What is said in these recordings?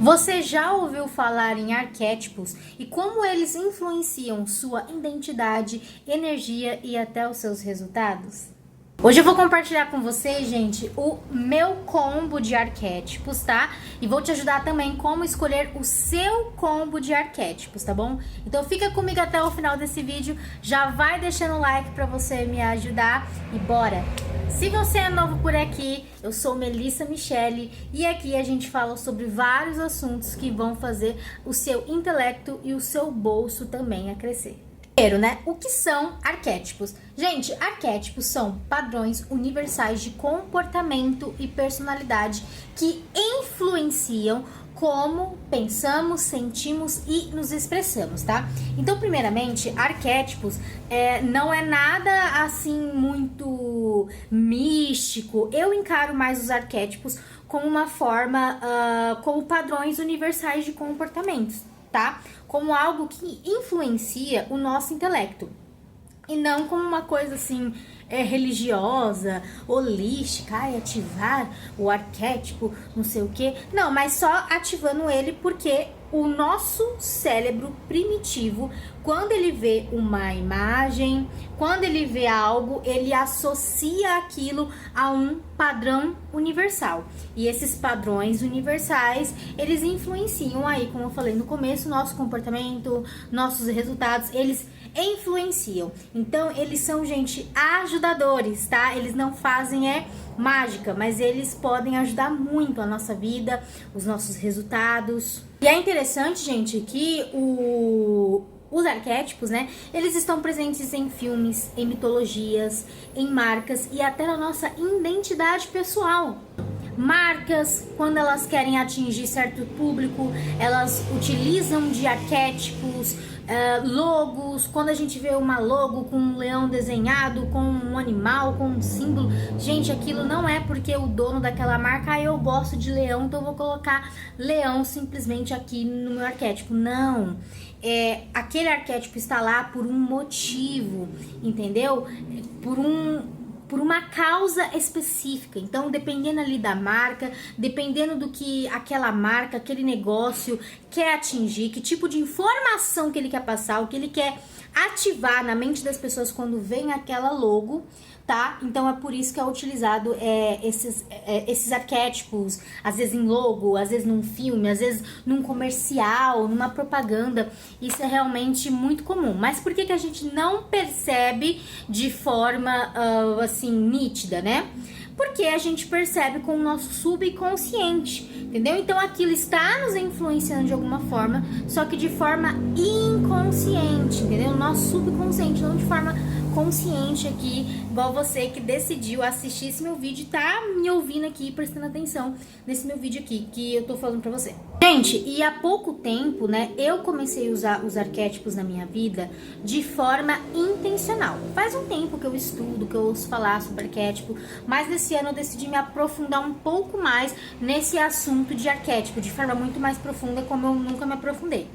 Você já ouviu falar em arquétipos e como eles influenciam sua identidade, energia e até os seus resultados? Hoje eu vou compartilhar com você, gente, o meu combo de arquétipos, tá? E vou te ajudar também como escolher o seu combo de arquétipos, tá bom? Então fica comigo até o final desse vídeo, já vai deixando o like pra você me ajudar e bora! Se você é novo por aqui, eu sou Melissa Michele e aqui a gente fala sobre vários assuntos que vão fazer o seu intelecto e o seu bolso também a crescer. Primeiro, né? O que são arquétipos? Gente, arquétipos são padrões universais de comportamento e personalidade que influenciam como pensamos, sentimos e nos expressamos, tá? Então, primeiramente, arquétipos não é nada assim muito místico. Eu encaro mais os arquétipos como uma forma, como padrões universais de comportamentos, tá? Como algo que influencia o nosso intelecto. E não como uma coisa assim, religiosa, holística, ativar o arquétipo, não sei o que. Não, mas só ativando ele porque o nosso cérebro primitivo, quando ele vê uma imagem, quando ele vê algo, ele associa aquilo a um padrão universal. E esses padrões universais, eles influenciam aí, como eu falei no começo, nosso comportamento, nossos resultados, eles influenciam. Então, eles são, gente, ajudadores, tá? Eles não fazem mágica, mas eles podem ajudar muito a nossa vida, os nossos resultados. E é interessante, gente, que os arquétipos, né, eles estão presentes em filmes, em mitologias, em marcas e até na nossa identidade pessoal. Marcas, quando elas querem atingir certo público, elas utilizam de arquétipos, logos, quando a gente vê uma logo com um leão desenhado, com um animal, com um símbolo, gente, aquilo não é porque o dono daquela marca, eu gosto de leão, então eu vou colocar leão simplesmente aqui no meu arquétipo. Não, aquele arquétipo está lá por um motivo, entendeu? Por uma causa específica. Então, dependendo ali da marca, dependendo do que aquela marca, aquele negócio quer atingir, que tipo de informação que ele quer passar, o que ele quer ativar na mente das pessoas quando vem aquela logo, tá? Então é por isso que é utilizado esses arquétipos, às vezes em logo, às vezes num filme, às vezes num comercial, numa propaganda. Isso é realmente muito comum. Mas por que a gente não percebe de forma assim nítida, né? Porque a gente percebe com o nosso subconsciente, entendeu? Então aquilo está nos influenciando de alguma forma, só que de forma inconsciente, entendeu? Nosso subconsciente, não de forma consciente aqui, igual você que decidiu assistir esse meu vídeo e tá me ouvindo aqui, prestando atenção nesse meu vídeo aqui, que eu tô falando pra você. Gente, e há pouco tempo, né, eu comecei a usar os arquétipos na minha vida de forma intencional. Faz um tempo que eu estudo, que eu ouço falar sobre arquétipo, mas nesse ano eu decidi me aprofundar um pouco mais nesse assunto de arquétipo, de forma muito mais profunda, como eu nunca me aprofundei.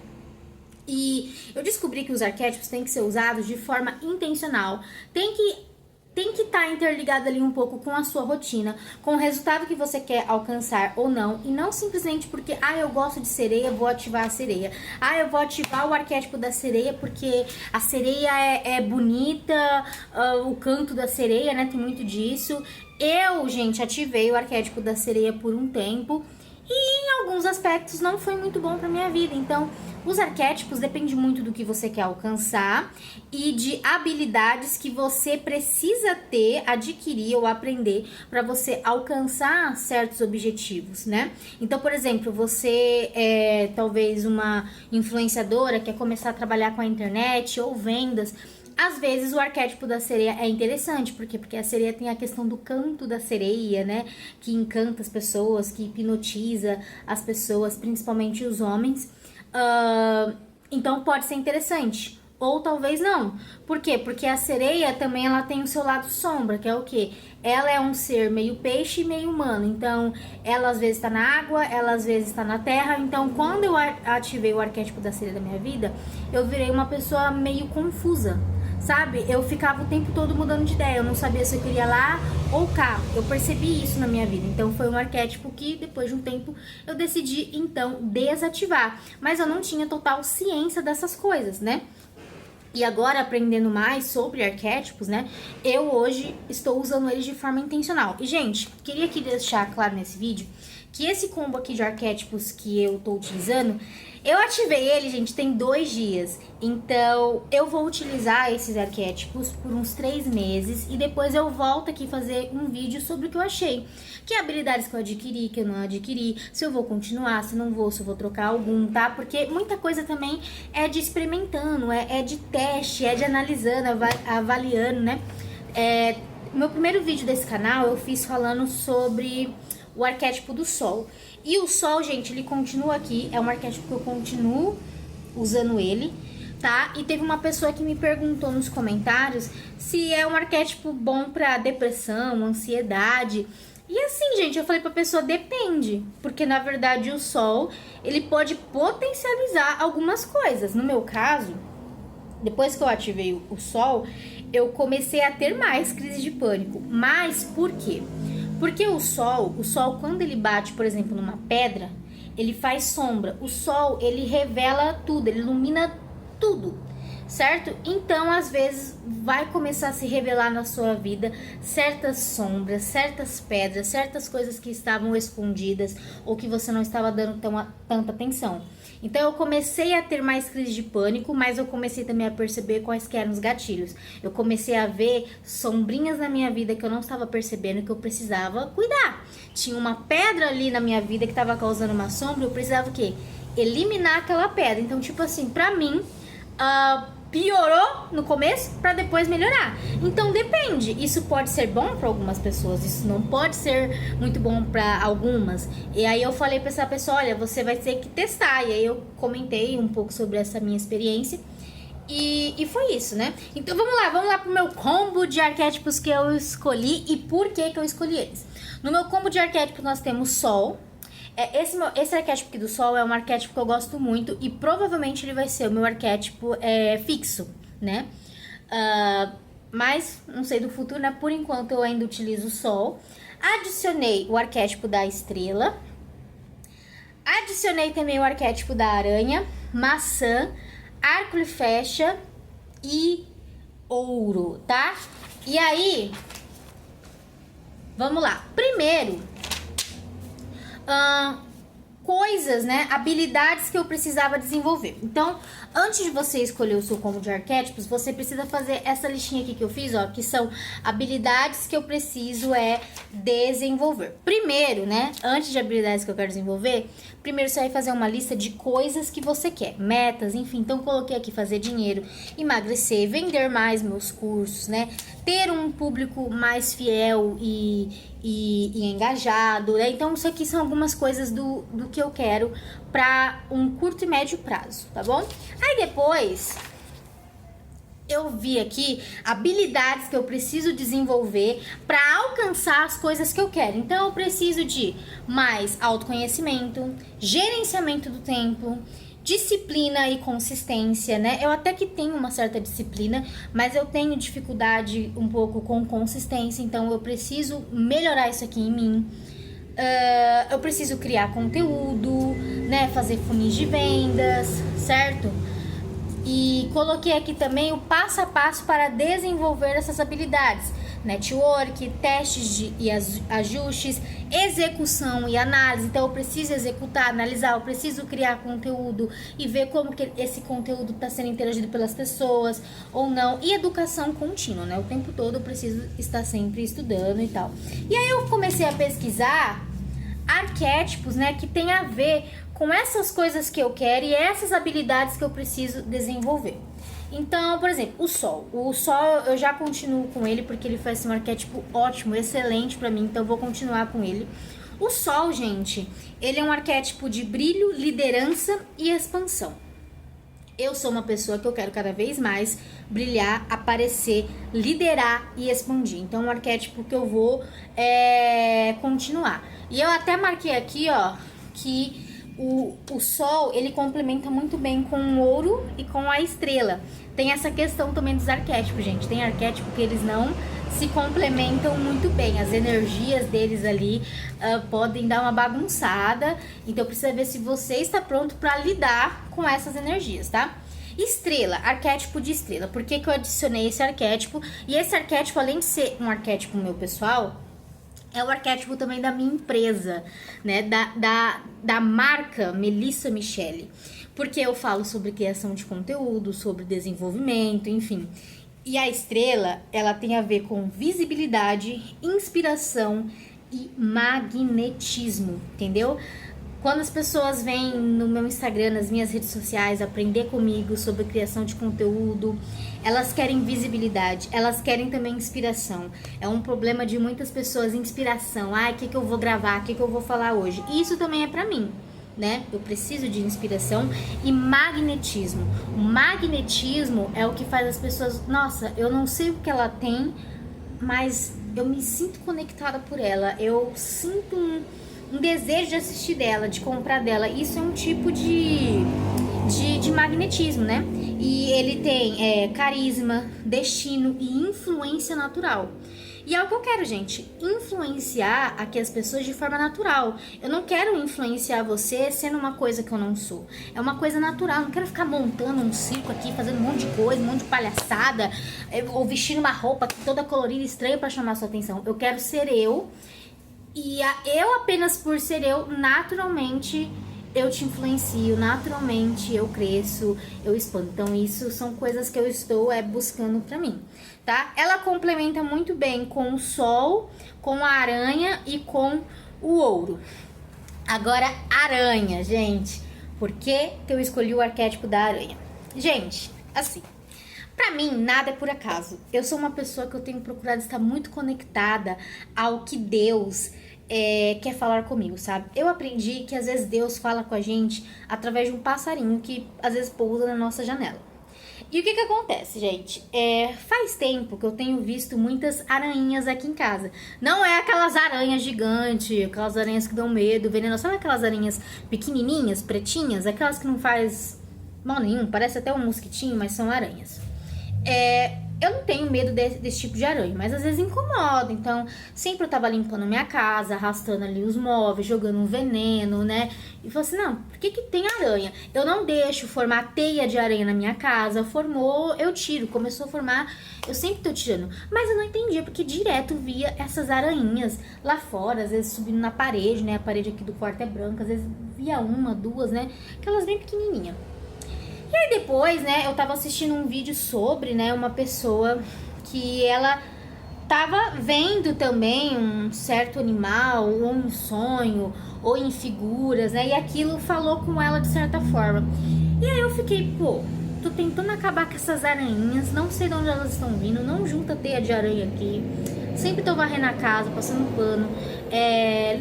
E eu descobri que os arquétipos têm que ser usados de forma intencional, tem que estar interligado ali um pouco com a sua rotina, com o resultado que você quer alcançar ou não, e não simplesmente porque, eu gosto de sereia, vou ativar a sereia. Eu vou ativar o arquétipo da sereia porque a sereia é bonita, o canto da sereia, né, tem muito disso. Eu, gente, ativei o arquétipo da sereia por um tempo, e em alguns aspectos não foi muito bom pra minha vida. Então, os arquétipos dependem muito do que você quer alcançar e de habilidades que você precisa ter, adquirir ou aprender para você alcançar certos objetivos, né? Então, por exemplo, você é talvez uma influenciadora, quer começar a trabalhar com a internet ou vendas. Às vezes o arquétipo da sereia é interessante, por quê? Porque a sereia tem a questão do canto da sereia, né? Que encanta as pessoas, que hipnotiza as pessoas, principalmente os homens. Então pode ser interessante. Ou talvez não. Por quê? Porque a sereia também ela tem o seu lado sombra, que é o quê? Ela é um ser meio peixe e meio humano. Então, ela às vezes está na água, ela às vezes está na terra. Então, quando eu ativei o arquétipo da sereia da minha vida, eu virei uma pessoa meio confusa. sabe? Eu ficava o tempo todo mudando de ideia, eu não sabia se eu queria lá ou cá. Eu percebi isso na minha vida, então foi um arquétipo que depois de um tempo eu decidi então desativar, mas eu não tinha total ciência dessas coisas, né? E agora, aprendendo mais sobre arquétipos, né, eu hoje estou usando eles de forma intencional. E, gente, queria aqui deixar claro nesse vídeo que esse combo aqui de arquétipos que eu tô utilizando, eu ativei ele, gente, tem 2 dias. Então, eu vou utilizar esses arquétipos por uns 3 meses e depois eu volto aqui fazer um vídeo sobre o que eu achei. Que habilidades que eu adquiri, que eu não adquiri, se eu vou continuar, se não vou, se eu vou trocar algum, tá? Porque muita coisa também é de experimentando, é de teste, é de analisando, avaliando, né? Meu primeiro vídeo desse canal eu fiz falando sobre o arquétipo do Sol. E o Sol, gente, ele continua aqui, é um arquétipo que eu continuo usando ele, tá? E teve uma pessoa que me perguntou nos comentários se é um arquétipo bom pra depressão, ansiedade. E assim, gente, eu falei pra pessoa, depende, porque na verdade o Sol, ele pode potencializar algumas coisas. No meu caso, depois que eu ativei o Sol, eu comecei a ter mais crise de pânico. Mas por quê? Porque o Sol quando ele bate, por exemplo, numa pedra, ele faz sombra. O Sol, ele revela tudo, ele ilumina tudo, certo? Então, às vezes, vai começar a se revelar na sua vida certas sombras, certas pedras, certas coisas que estavam escondidas ou que você não estava dando tanta atenção. Então, eu comecei a ter mais crise de pânico, mas eu comecei também a perceber quais que eram os gatilhos. Eu comecei a ver sombrinhas na minha vida que eu não estava percebendo, que eu precisava cuidar. Tinha uma pedra ali na minha vida que estava causando uma sombra, eu precisava o quê? Eliminar aquela pedra. Então, tipo assim, pra mim, piorou no começo para depois melhorar. Então depende. Isso pode ser bom para algumas pessoas, isso não pode ser muito bom para algumas. E aí eu falei para essa pessoa, olha, você vai ter que testar. E aí eu comentei um pouco sobre essa minha experiência. E foi isso, né? Então vamos lá pro meu combo de arquétipos que eu escolhi e por que eu escolhi eles. No meu combo de arquétipos nós temos Sol. Esse arquétipo aqui do Sol é um arquétipo que eu gosto muito e provavelmente ele vai ser o meu arquétipo fixo, né? Mas não sei do futuro, né? Por enquanto eu ainda utilizo o Sol. Adicionei o arquétipo da estrela. Adicionei também o arquétipo da aranha, maçã, arco e flecha e ouro, tá? E aí, vamos lá. Primeiro, coisas, né, habilidades que eu precisava desenvolver. Então, antes de você escolher o seu combo de arquétipos, você precisa fazer essa listinha aqui que eu fiz, ó, que são habilidades que eu preciso desenvolver. Primeiro, né, antes de habilidades que eu quero desenvolver, primeiro você vai fazer uma lista de coisas que você quer, metas, enfim. Então, coloquei aqui fazer dinheiro, emagrecer, vender mais meus cursos, né, ter um público mais fiel e engajado, né? Então isso aqui são algumas coisas do que eu quero para um curto e médio prazo, tá bom? Aí depois eu vi aqui habilidades que eu preciso desenvolver para alcançar as coisas que eu quero. Então eu preciso de mais autoconhecimento, gerenciamento do tempo, disciplina e consistência, né? Eu até que tenho uma certa disciplina, mas eu tenho dificuldade um pouco com consistência, então eu preciso melhorar isso aqui em mim. Eu preciso criar conteúdo, né? Fazer funis de vendas, certo? E coloquei aqui também o passo a passo para desenvolver essas habilidades. Network, testes e ajustes, execução e análise. Então eu preciso executar, analisar, eu preciso criar conteúdo e ver como que esse conteúdo está sendo interagido pelas pessoas ou não. E educação contínua, né? O tempo todo eu preciso estar sempre estudando e tal. E aí eu comecei a pesquisar arquétipos, né, que tem a ver com essas coisas que eu quero e essas habilidades que eu preciso desenvolver. Então, por exemplo, o Sol. O Sol eu já continuo com ele porque ele faz um arquétipo ótimo, excelente pra mim, então eu vou continuar com ele. O Sol, gente, ele é um arquétipo de brilho, liderança e expansão. Eu sou uma pessoa que eu quero cada vez mais brilhar, aparecer, liderar e expandir. Então, é um arquétipo que eu vou continuar. E eu até marquei aqui, ó, que O Sol, ele complementa muito bem com o ouro e com a estrela. Tem essa questão também dos arquétipos, gente. Tem arquétipo que eles não se complementam muito bem. As energias deles ali podem dar uma bagunçada. Então precisa ver se você está pronto para lidar com essas energias, tá? Estrela, arquétipo de estrela. Por que eu adicionei esse arquétipo? E esse arquétipo, além de ser um arquétipo meu pessoal, é o arquétipo também da minha empresa, né? Da marca Melissa Michele. Porque eu falo sobre criação de conteúdo, sobre desenvolvimento, enfim. E a estrela, ela tem a ver com visibilidade, inspiração e magnetismo, entendeu? Quando as pessoas vêm no meu Instagram, nas minhas redes sociais, aprender comigo sobre criação de conteúdo, elas querem visibilidade, elas querem também inspiração. É um problema de muitas pessoas, inspiração. Ai, o que eu vou gravar, o que eu vou falar hoje? E isso também é pra mim, né? Eu preciso de inspiração e magnetismo. O magnetismo é o que faz as pessoas... Nossa, eu não sei o que ela tem, mas eu me sinto conectada por ela. Eu sinto um desejo de assistir dela, de comprar dela. Isso é um tipo de magnetismo, né? E ele tem carisma, destino e influência natural. E é o que eu quero, gente, influenciar aqui as pessoas de forma natural. Eu não quero influenciar você sendo uma coisa que eu não sou. É uma coisa natural, eu não quero ficar montando um circo aqui, fazendo um monte de coisa, um monte de palhaçada, ou vestindo uma roupa toda colorida e estranha pra chamar sua atenção. Eu quero ser eu. E eu apenas por ser eu, naturalmente, eu te influencio, naturalmente eu cresço, eu expando. Então isso são coisas que eu estou buscando pra mim, tá? Ela complementa muito bem com o Sol, com a aranha e com o ouro. Agora, aranha, gente. Por que eu escolhi o arquétipo da aranha? Gente, assim... Pra mim, nada é por acaso. Eu sou uma pessoa que eu tenho procurado estar muito conectada ao que Deus quer falar comigo, sabe? Eu aprendi que às vezes Deus fala com a gente através de um passarinho que às vezes pousa na nossa janela. E o que acontece, gente? Faz tempo que eu tenho visto muitas aranhas aqui em casa. Não é aquelas aranhas gigantes, aquelas aranhas que dão medo, venenosas. Sabe aquelas aranhas pequenininhas, pretinhas? Aquelas que não faz mal nenhum, parece até um mosquitinho, mas são aranhas. Eu não tenho medo desse tipo de aranha, mas às vezes incomoda. Então, sempre eu tava limpando minha casa, arrastando ali os móveis, jogando um veneno, né? E falei assim, não, por que tem aranha? Eu não deixo formar teia de aranha na minha casa. Formou, eu tiro. Começou a formar, eu sempre tô tirando. Mas eu não entendia, porque direto via essas aranhinhas lá fora, às vezes subindo na parede, né? A parede aqui do quarto é branca, às vezes via uma, duas, né? Aquelas bem pequenininhas. E aí depois, né, eu tava assistindo um vídeo sobre, né, uma pessoa que ela tava vendo também um certo animal, ou um sonho, ou em figuras, né, e aquilo falou com ela de certa forma. E aí eu fiquei, pô, tô tentando acabar com essas aranhinhas, não sei de onde elas estão vindo, não junta teia de aranha aqui. Sempre tô varrendo a casa, passando pano,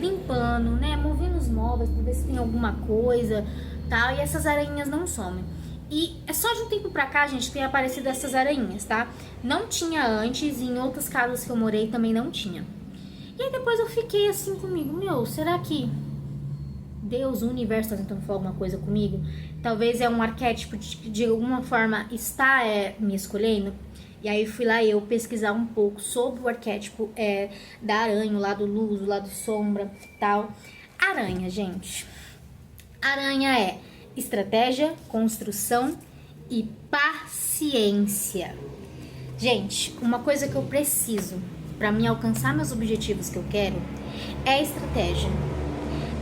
limpando, né, movendo os móveis pra ver se tem alguma coisa, tal, e essas aranhinhas não somem. E é só de um tempo pra cá, gente, tem aparecido essas aranhinhas, tá? Não tinha antes e em outras casas que eu morei também não tinha. E aí depois eu fiquei assim comigo, meu, será que Deus, o universo tá tentando falar alguma coisa comigo? Talvez é um arquétipo de alguma forma está me escolhendo? E aí fui lá eu pesquisar um pouco sobre o arquétipo da aranha, o lado luz, o lado sombra, tal. Aranha, gente. Aranha é estratégia, construção e paciência. Gente, uma coisa que eu preciso para mim alcançar meus objetivos que eu quero é estratégia,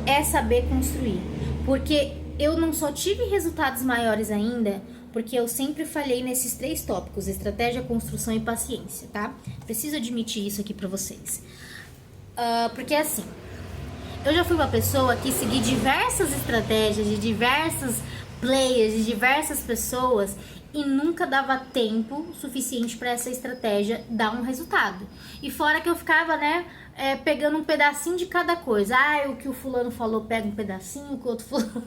é saber construir, porque eu não só tive resultados maiores ainda, porque eu sempre falhei nesses 3 tópicos: estratégia, construção e paciência, tá? Preciso admitir isso aqui para vocês, porque assim, eu já fui uma pessoa que segui diversas estratégias de diversos players, de diversas pessoas, e nunca dava tempo suficiente para essa estratégia dar um resultado. E fora que eu ficava, né, pegando um pedacinho de cada coisa. Ah, o que o fulano falou pega um pedacinho, o que o outro fulano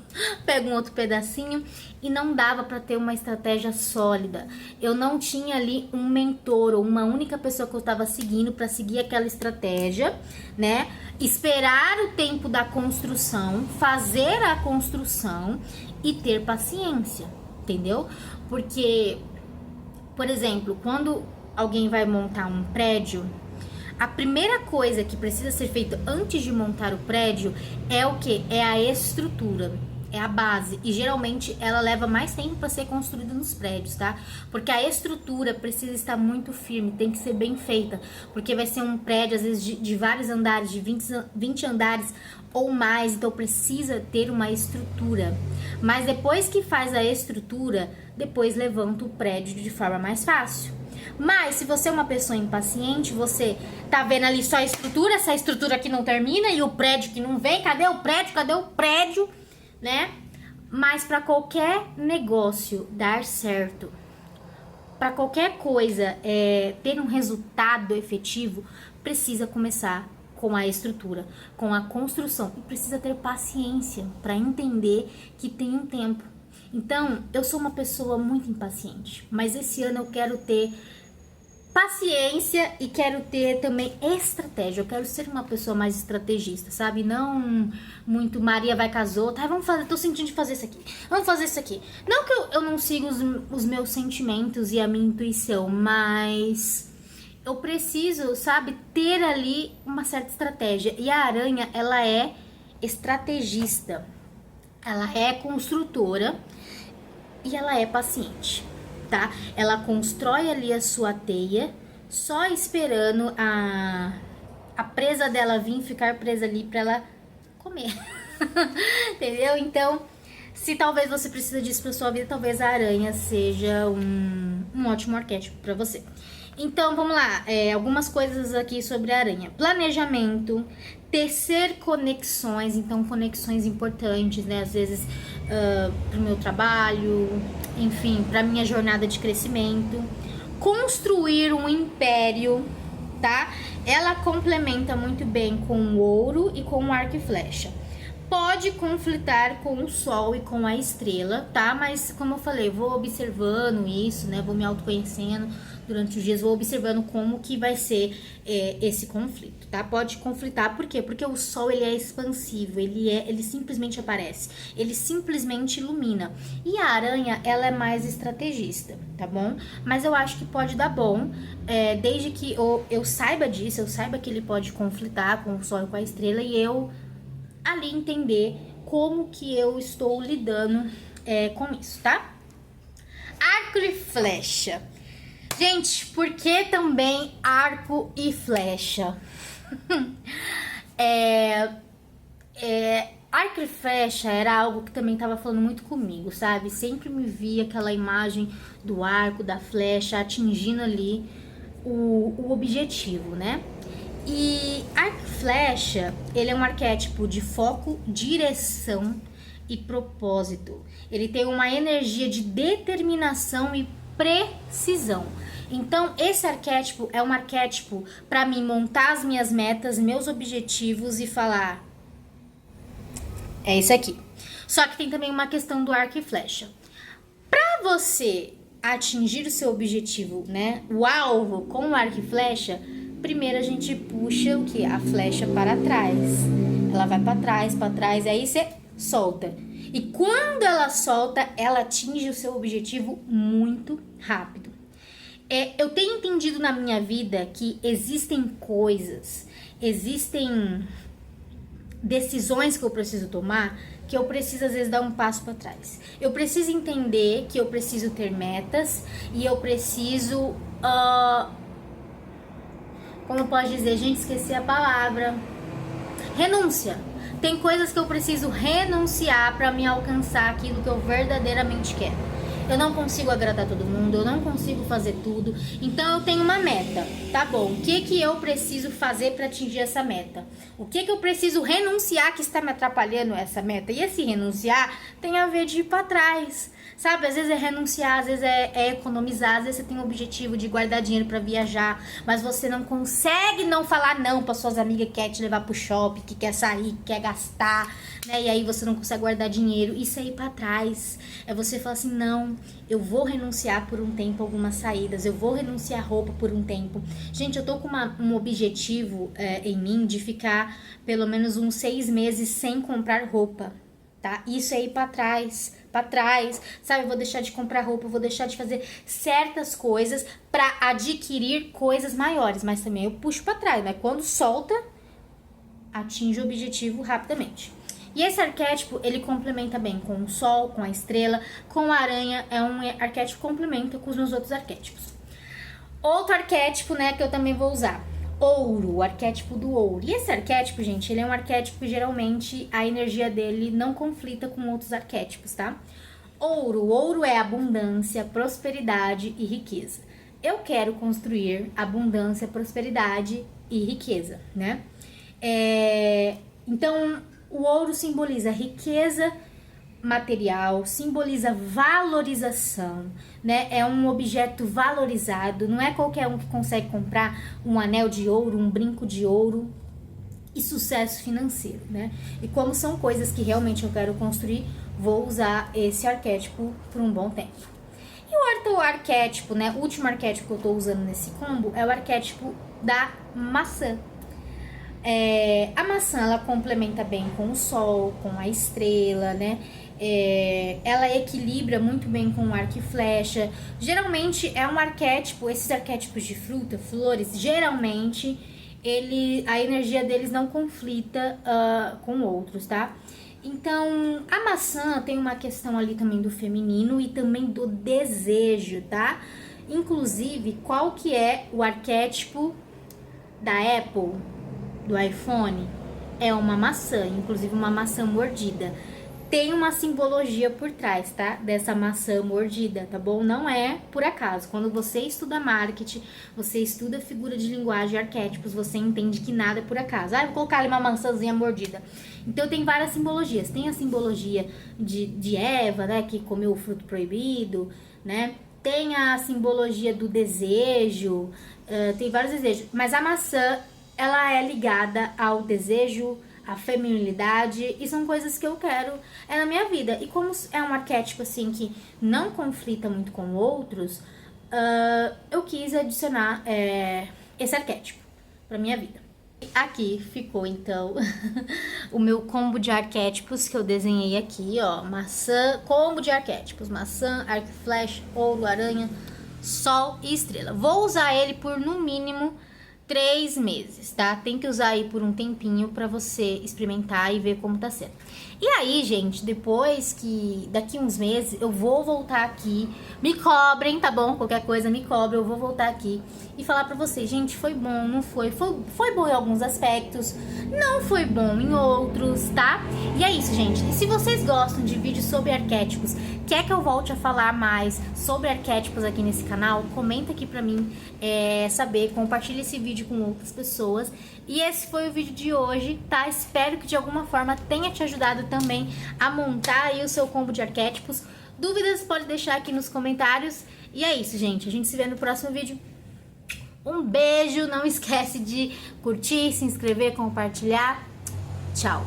pega um outro pedacinho. E não dava para ter uma estratégia sólida. Eu não tinha ali um mentor ou uma única pessoa que eu estava seguindo para seguir aquela estratégia, né? Esperar o tempo da construção, fazer a construção e ter paciência, entendeu? Porque, por exemplo, quando alguém vai montar um prédio, a primeira coisa que precisa ser feita antes de montar o prédio é o que? É a estrutura, é a base. E geralmente ela leva mais tempo para ser construída nos prédios, tá? Porque a estrutura precisa estar muito firme, tem que ser bem feita. Porque vai ser um prédio, às vezes, de vários andares, de 20 andares ou mais. Então precisa ter uma estrutura. Mas depois que faz a estrutura, depois levanta o prédio de forma mais fácil. Mas se você é uma pessoa impaciente, você tá vendo ali só a estrutura, essa estrutura que não termina e o prédio que não vem, cadê o prédio? Cadê o prédio? Né? Mas para qualquer negócio dar certo, para qualquer coisa ter um resultado efetivo, precisa começar com a estrutura, com a construção, e precisa ter paciência para entender que tem um tempo. Então, eu sou uma pessoa muito impaciente, mas esse ano eu quero ter paciência e quero ter também estratégia. Eu quero ser uma pessoa mais estrategista, sabe? Não muito Maria vai com as outras. Vamos fazer, tô sentindo de fazer isso aqui. Vamos fazer isso aqui. Não que eu não siga os meus sentimentos e a minha intuição, mas eu preciso, sabe, ter ali uma certa estratégia. E a aranha, ela é estrategista. Ela é construtora e ela é paciente, tá? Ela constrói ali a sua teia, só esperando a presa dela vir ficar presa ali pra ela comer. Entendeu? Então, se talvez você precisa disso pra sua vida, talvez a aranha seja um ótimo arquétipo pra você. Então, vamos lá, algumas coisas aqui sobre a aranha. Planejamento, tecer conexões, então conexões importantes, né? Às vezes pro meu trabalho, enfim, pra minha jornada de crescimento. Construir um império, tá? Ela complementa muito bem com o ouro e com o arco e flecha. Pode conflitar com o sol e com a estrela, tá? Mas, como eu falei, vou observando isso, né? Vou me autoconhecendo durante os dias, vou observando como que vai ser esse conflito, tá? Pode conflitar, por quê? Porque o sol, ele é expansivo, ele simplesmente aparece, ele simplesmente ilumina. E a aranha, ela é mais estrategista, tá bom? Mas eu acho que pode dar bom, desde que eu saiba disso, eu saiba que ele pode conflitar com o sol e com a estrela, e eu ali entender como que eu estou lidando com isso, tá? Arco e flecha. Gente, por que também arco e flecha? Arco e flecha era algo que também estava falando muito comigo, sabe? Sempre me via aquela imagem do arco, da flecha, atingindo ali o objetivo, né? E arco e flecha, ele é um arquétipo de foco, direção e propósito. Ele tem uma energia de determinação e precisão. Então, esse arquétipo é um arquétipo para mim montar as minhas metas, meus objetivos e falar: é isso aqui. Só que tem também uma questão do arco e flecha. Para você atingir o seu objetivo, né, o alvo com o arco e flecha, primeiro a gente puxa o que? A flecha para trás. Ela vai para trás, aí você solta. E quando ela solta, ela atinge o seu objetivo muito rápido. Eu tenho entendido na minha vida que existem coisas, existem decisões que eu preciso tomar, que eu preciso às vezes dar um passo para trás. Eu preciso entender que eu preciso ter metas e eu preciso, como pode dizer, gente, esqueci a palavra, renúncia. Tem coisas que eu preciso renunciar para me alcançar aquilo que eu verdadeiramente quero. eu não consigo agradar todo mundo, eu não consigo fazer tudo, então eu tenho uma meta, tá bom? O que que eu preciso fazer para atingir essa meta? O que que eu preciso renunciar que está me atrapalhando essa meta? E esse renunciar tem a ver de ir para trás, sabe? Às vezes é renunciar, às vezes é economizar, às vezes você tem o objetivo de guardar dinheiro para viajar, mas você não consegue não falar não para suas amigas que quer te levar pro shopping, que quer sair, que quer gastar, né? E aí você não consegue guardar dinheiro. Isso é ir para trás. É você falar assim, não, eu vou renunciar por um tempo a algumas saídas, eu vou renunciar a roupa por um tempo. Gente, eu tô com um objetivo em mim de ficar pelo menos uns 6 meses sem comprar roupa, tá? Isso é ir pra trás, sabe? Eu vou deixar de comprar roupa, eu vou deixar de fazer certas coisas pra adquirir coisas maiores, mas também eu puxo pra trás, mas quando solta, atinge o objetivo rapidamente. E esse arquétipo, ele complementa bem com o sol, com a estrela, com a aranha, é um arquétipo que complementa com os meus outros arquétipos. Outro arquétipo, né, que eu também vou usar, ouro, o arquétipo do ouro. E esse arquétipo, gente, ele é um arquétipo que geralmente a energia dele não conflita com outros arquétipos, tá? Ouro é abundância, prosperidade e riqueza. Eu quero construir abundância, prosperidade e riqueza, né? Então, o ouro simboliza riqueza material, simboliza valorização, né? É um objeto valorizado, não é qualquer um que consegue comprar um anel de ouro, um brinco de ouro e sucesso financeiro, né? E como são coisas que realmente eu quero construir, vou usar esse arquétipo por um bom tempo. E o outro arquétipo, né? O último arquétipo que eu tô usando nesse combo é o arquétipo da maçã. A maçã, ela complementa bem com o sol, com a estrela, né? Ela equilibra muito bem com o arco e flecha. Geralmente é um arquétipo, esses arquétipos de fruta, flores, geralmente a energia deles não conflita com outros, tá? Então, a maçã tem uma questão ali também do feminino e também do desejo, tá? Inclusive, qual que é o arquétipo da Apple, do iPhone? É uma maçã, inclusive uma maçã mordida. Tem uma simbologia por trás, tá? Dessa maçã mordida, tá bom? Não é por acaso. Quando você estuda marketing, você estuda figura de linguagem, arquétipos, você entende que nada é por acaso. Vou colocar ali uma maçãzinha mordida. Então tem várias simbologias. Tem a simbologia de Eva, né? Que comeu o fruto proibido, né? Tem a simbologia do desejo, tem vários desejos. Mas a maçã, ela é ligada ao desejo, à feminilidade, e são coisas que eu quero na minha vida. E como é um arquétipo assim que não conflita muito com outros, eu quis adicionar esse arquétipo pra minha vida. Aqui ficou então o meu combo de arquétipos que eu desenhei aqui, ó, maçã, combo de arquétipos, maçã, arco e flecha, ouro, aranha, sol e estrela. Vou usar ele por no mínimo 3 meses, tá? Tem que usar aí por um tempinho pra você experimentar e ver como tá sendo. E aí, gente, depois que daqui uns meses eu vou voltar aqui, me cobrem, tá bom? Qualquer coisa me cobre, eu vou voltar aqui e falar pra vocês, gente, foi bom, não foi? Foi bom em alguns aspectos, não foi bom em outros, tá? E é isso, gente. E se vocês gostam de vídeos sobre arquétipos, quer que eu volte a falar mais sobre arquétipos aqui nesse canal, comenta aqui pra mim saber, compartilha esse vídeo com outras pessoas. E esse foi o vídeo de hoje, tá? Espero que de alguma forma tenha te ajudado também a montar aí o seu combo de arquétipos. Dúvidas pode deixar aqui nos comentários. E é isso, gente. A gente se vê no próximo vídeo. Um beijo, não esquece de curtir, se inscrever, compartilhar. Tchau!